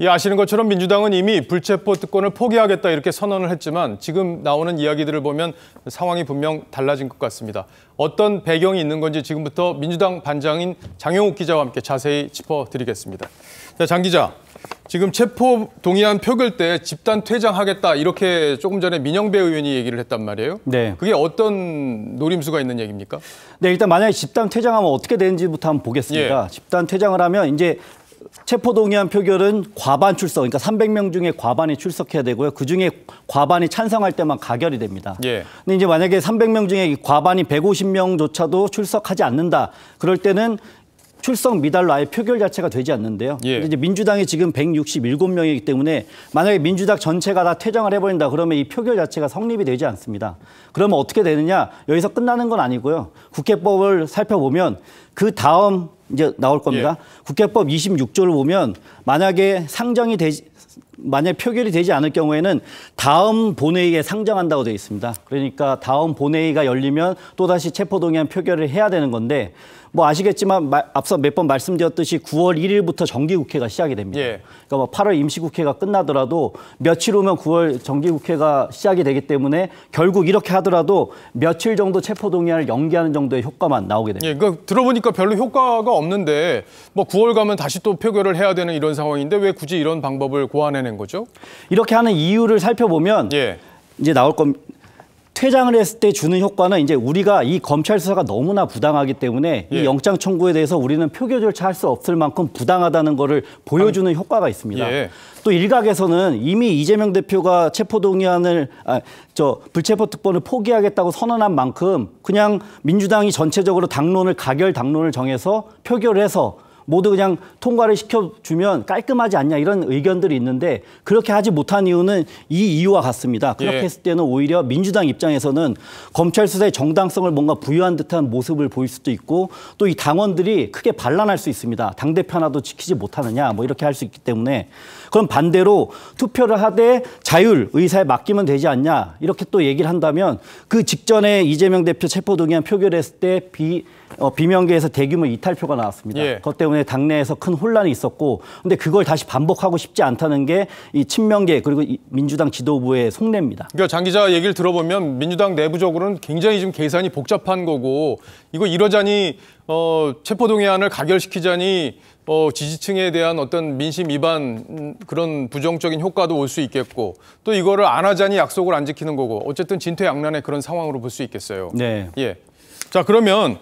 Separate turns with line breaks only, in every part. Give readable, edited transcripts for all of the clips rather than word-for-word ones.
예, 아시는 것처럼 민주당은 이미 불체포 특권을 포기하겠다 이렇게 선언을 했지만 지금 나오는 이야기들을 보면 상황이 분명 달라진 것 같습니다. 어떤 배경이 있는 건지 지금부터 민주당 반장인 장영욱 기자와 함께 자세히 짚어드리겠습니다. 자, 장 기자, 지금 체포 동의안 표결 때 집단 퇴장하겠다 이렇게 조금 전에 민영배 의원이 얘기를 했단 말이에요.
네.
그게 어떤 노림수가 있는 얘기입니까?
네, 일단 만약에 집단 퇴장하면 어떻게 되는지부터 한번 보겠습니다.
예.
집단 퇴장을 하면 이제 체포동의안 표결은 과반 출석, 그러니까 300명 중에 과반이 출석해야 되고요. 그중에 과반이 찬성할 때만 가결이 됩니다.
예.
근데 이제 만약에 300명 중에 과반이 150명조차도 출석하지 않는다. 그럴 때는 출석 미달로 아예 표결 자체가 되지 않는데요.
예.
근데 이제 민주당이 지금 167명이기 때문에 만약에 민주당 전체가 다 퇴장을 해버린다 그러면 이 표결 자체가 성립이 되지 않습니다. 그러면 어떻게 되느냐? 여기서 끝나는 건 아니고요. 국회법을 살펴보면 그 다음 이제 나올 겁니다.
예.
국회법 26조를 보면 만약에 만약 표결이 되지 않을 경우에는 다음 본회의에 상정한다고 되어 있습니다. 그러니까 다음 본회의가 열리면 또다시 체포동의안 표결을 해야 되는 건데 뭐 아시겠지만 앞서 몇 번 말씀드렸듯이 9월 1일부터 정기국회가 시작이 됩니다.
예.
그러니까 뭐 8월 임시국회가 끝나더라도 며칠 후면 9월 정기국회가 시작이 되기 때문에 결국 이렇게 하더라도 며칠 정도 체포동의안을 연기하는 정도의 효과만 나오게 됩니다.
예, 그러니까 들어보니까 별로 효과가 없는데 뭐 9월 가면 다시 또 표결을 해야 되는 이런 상황인데 왜 굳이 이런 방법을 고안해낸 거죠?
이렇게 하는 이유를 살펴보면
예.
이제 나올 겁니다. 퇴장을 했을 때 주는 효과는 이제 우리가 이 검찰 수사가 너무나 부당하기 때문에
예.
이 영장 청구에 대해서 우리는 표결 절차할 수 없을 만큼 부당하다는 거를 보여주는 효과가 있습니다.
예.
또 일각에서는 이미 이재명 대표가 체포동의안을 불체포 특권을 포기하겠다고 선언한 만큼 그냥 민주당이 전체적으로 가결 당론을 정해서 표결을 해서 모두 그냥 통과를 시켜주면 깔끔하지 않냐 이런 의견들이 있는데 그렇게 하지 못한 이유는 이 이유와 같습니다. 그렇게
예.
했을 때는 오히려 민주당 입장에서는 검찰 수사의 정당성을 뭔가 부여한 듯한 모습을 보일 수도 있고 또 이 당원들이 크게 반란할 수 있습니다. 당대표 하나도 지키지 못하느냐 뭐 이렇게 할 수 있기 때문에 그럼 반대로 투표를 하되 자율 의사에 맡기면 되지 않냐 이렇게 또 얘기를 한다면 그 직전에 이재명 대표 체포동의안 표결했을 때 비명계에서 대규모 이탈표가 나왔습니다.
예.
그것 때문에 당내에서 큰 혼란이 있었고 근데 그걸 다시 반복하고 싶지 않다는 게 이 친명계 그리고 이 민주당 지도부의 속내입니다.
그러니까 장 기자 얘기를 들어보면 민주당 내부적으로는 굉장히 지금 계산이 복잡한 거고 이거 이러자니 체포동의안을 가결시키자니 지지층에 대한 어떤 민심 위반 그런 부정적인 효과도 올 수 있겠고 또 이거를 안 하자니 약속을 안 지키는 거고 어쨌든 진퇴양난의 그런 상황으로 볼 수 있겠어요.
네.
예. 자, 그러면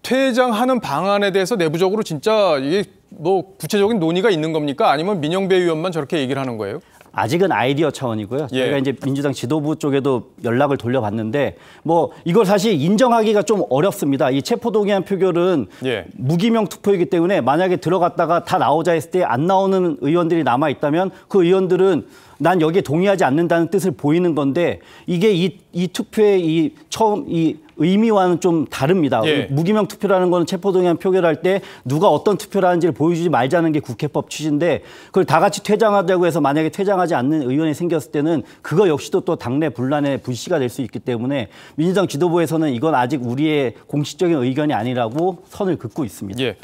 퇴장하는 방안에 대해서 내부적으로 진짜 이게 뭐 구체적인 논의가 있는 겁니까? 아니면 민영배 의원만 저렇게 얘기를 하는 거예요?
아직은 아이디어 차원이고요.
예.
저희가 이제 민주당 지도부 쪽에도 연락을 돌려봤는데 뭐 이걸 사실 인정하기가 좀 어렵습니다. 이 체포동의안 표결은
예.
무기명 투표이기 때문에 만약에 들어갔다가 다 나오자 했을 때 안 나오는 의원들이 남아 있다면 그 의원들은 난 여기에 동의하지 않는다는 뜻을 보이는 건데 이게 이 투표의 이 의미와는 좀 다릅니다.
예.
무기명 투표라는 거는 체포동의안 표결할 때 누가 어떤 투표를 하는지를 보여주지 말자는 게 국회법 취지인데 그걸 다 같이 퇴장하자고 해서 만약에 퇴장하지 않는 의원이 생겼을 때는 그거 역시도 또 당내 분란의 불씨가 될 수 있기 때문에 민주당 지도부에서는 이건 아직 우리의 공식적인 의견이 아니라고 선을 긋고 있습니다.
예.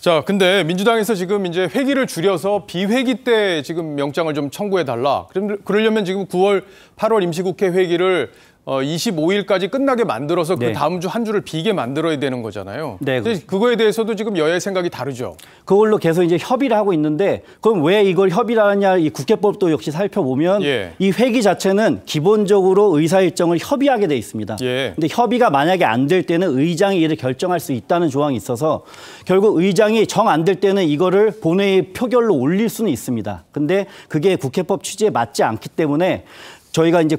자, 근데 민주당에서 지금 이제 회기를 줄여서 비회기 때 지금 명장을 좀 청구해 달라. 그러려면 지금 9월, 8월 임시국회 회기를 25일까지 끝나게 만들어서 그
네.
다음 주 한 주를 비게 만들어야 되는 거잖아요.
네,
근데 그거에 대해서도 지금 여야의 생각이 다르죠.
그걸로 계속 이제 협의를 하고 있는데 그럼 왜 이걸 협의를 하느냐 이 국회법도 역시 살펴보면
예.
이 회기 자체는 기본적으로 의사 일정을 협의하게 돼 있습니다.
예.
근데 협의가 만약에 안 될 때는 의장이 이를 결정할 수 있다는 조항이 있어서 결국 의장이 정 안 될 때는 이거를 본회의 표결로 올릴 수는 있습니다. 근데 그게 국회법 취지에 맞지 않기 때문에 저희가 이제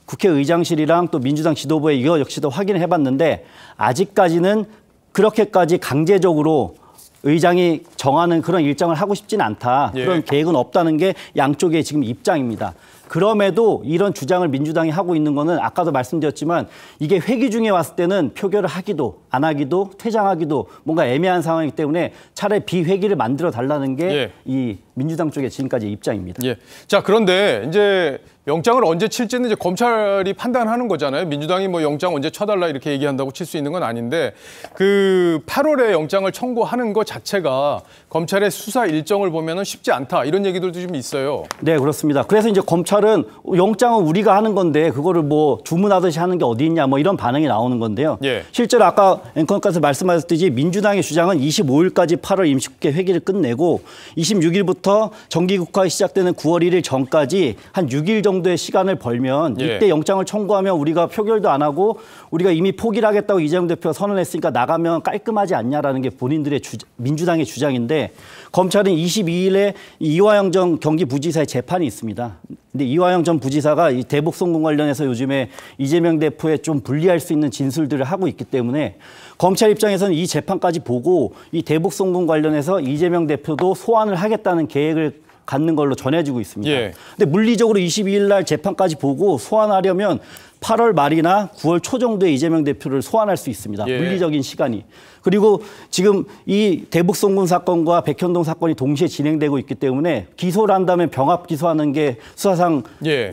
국회의장실이랑 또 민주당 지도부에 이거 역시도 확인을 해봤는데 아직까지는 그렇게까지 강제적으로 의장이 정하는 그런 일정을 하고 싶지는 않다.
예.
그런 계획은 없다는 게 양쪽의 지금 입장입니다. 그럼에도 이런 주장을 민주당이 하고 있는 거는 아까도 말씀드렸지만 이게 회기 중에 왔을 때는 표결을 하기도 안 하기도 퇴장하기도 뭔가 애매한 상황이기 때문에 차라리 비회기를 만들어 달라는 게 이 민주당 쪽의 지금까지 입장입니다.
예. 자, 그런데 이제 영장을 언제 칠지는 이제 검찰이 판단하는 거잖아요. 민주당이 뭐 영장 언제 쳐달라 이렇게 얘기한다고 칠 수 있는 건 아닌데 그 8월에 영장을 청구하는 것 자체가 검찰의 수사 일정을 보면은 쉽지 않다 이런 얘기들도 좀 있어요.
네, 그렇습니다. 그래서 이제 검찰은 영장은 우리가 하는 건데 그거를 뭐 주문하듯이 하는 게 어디 있냐 뭐 이런 반응이 나오는 건데요.
예.
실제로 아까 앵커께서 말씀하셨듯이 민주당의 주장은 25일까지 8월 임시국회 회기를 끝내고 26일부터 정기국회가 시작되는 9월 1일 전까지 한 6일 정도의 시간을 벌면 이때 영장을 청구하면 우리가 표결도 안 하고 우리가 이미 포기를 하겠다고 이재명 대표가 선언했으니까 나가면 깔끔하지 않냐라는 게 본인들의 민주당의 주장인데 검찰은 22일에 이화영 전 경기부지사의 재판이 있습니다. 근데 이화영 전 부지사가 이 대북 송금 관련해서 요즘에 이재명 대표에 좀 불리할 수 있는 진술들을 하고 있기 때문에 검찰 입장에서는 이 재판까지 보고 이 대북 송금 관련해서 이재명 대표도 소환을 하겠다는 계획을 갖는 걸로 전해지고 있습니다. 근데 물리적으로 22일 날 재판까지 보고 소환하려면 8월 말이나 9월 초 정도에 이재명 대표를 소환할 수 있습니다. 물리적인 시간이. 그리고 지금 이 대북 송금 사건과 백현동 사건이 동시에 진행되고 있기 때문에 기소를 한다면 병합 기소하는 게 수사상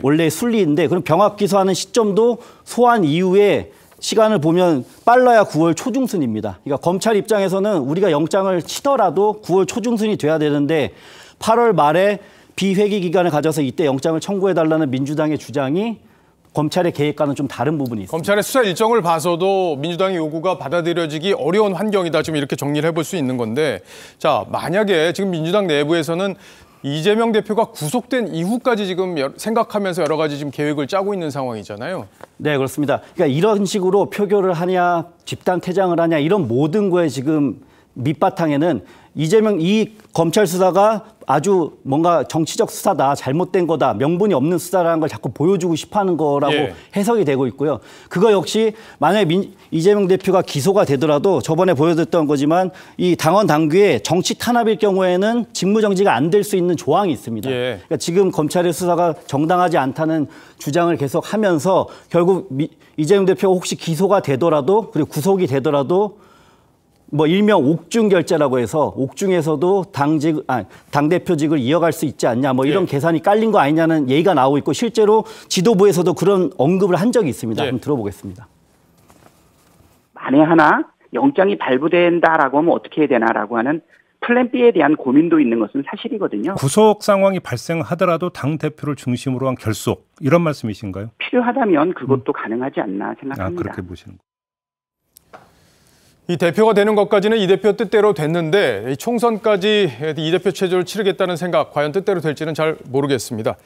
원래 순리인데 그럼 병합 기소하는 시점도 소환 이후에 시간을 보면 빨라야 9월 초중순입니다. 그러니까 검찰 입장에서는 우리가 영장을 치더라도 9월 초중순이 돼야 되는데 8월 말에 비회기 기간을 가져서 이때 영장을 청구해달라는 민주당의 주장이 검찰의 계획과는 좀 다른 부분이 있습니다.
검찰의 수사 일정을 봐서도 민주당의 요구가 받아들여지기 어려운 환경이다. 좀 이렇게 정리를 해볼 수 있는 건데 자, 만약에 지금 민주당 내부에서는 이재명 대표가 구속된 이후까지 지금 생각하면서 여러 가지 지금 계획을 짜고 있는 상황이잖아요.
네, 그렇습니다. 그러니까 이런 식으로 표결을 하냐, 집단 퇴장을 하냐 이런 모든 거에 지금 밑바탕에는 이재명 이 검찰 수사가 아주 뭔가 정치적 수사다, 잘못된 거다, 명분이 없는 수사라는 걸 자꾸 보여주고 싶어하는 거라고 해석이 되고 있고요. 그거 역시 만약에 이재명 대표가 기소가 되더라도 저번에 보여줬던 거지만 이 당원 당규에 정치 탄압일 경우에는 직무정지가 안 될 수 있는 조항이 있습니다. 그러니까 지금 검찰의 수사가 정당하지 않다는 주장을 계속하면서 결국 이재명 대표가 혹시 기소가 되더라도 그리고 구속이 되더라도 뭐 일명 옥중 결재라고 해서 옥중에서도 당대표직을 이어갈 수 있지 않냐 뭐 이런 계산이 깔린 거 아니냐는 얘기가 나오고 있고 실제로 지도부에서도 그런 언급을 한 적이 있습니다. 한번 들어보겠습니다.
만에 하나 영장이 발부된다라고 하면 어떻게 해야 되나라고 하는 플랜 B에 대한 고민도 있는 것은 사실이거든요.
구속 상황이 발생하더라도 당대표를 중심으로 한 결속 이런 말씀이신가요?
필요하다면 그것도 가능하지 않나 생각합니다.
그렇게 보시는 거예요.
이 대표가 되는 것까지는 이 대표 뜻대로 됐는데 총선까지 이 대표 체제를 치르겠다는 생각 과연 뜻대로 될지는 잘 모르겠습니다.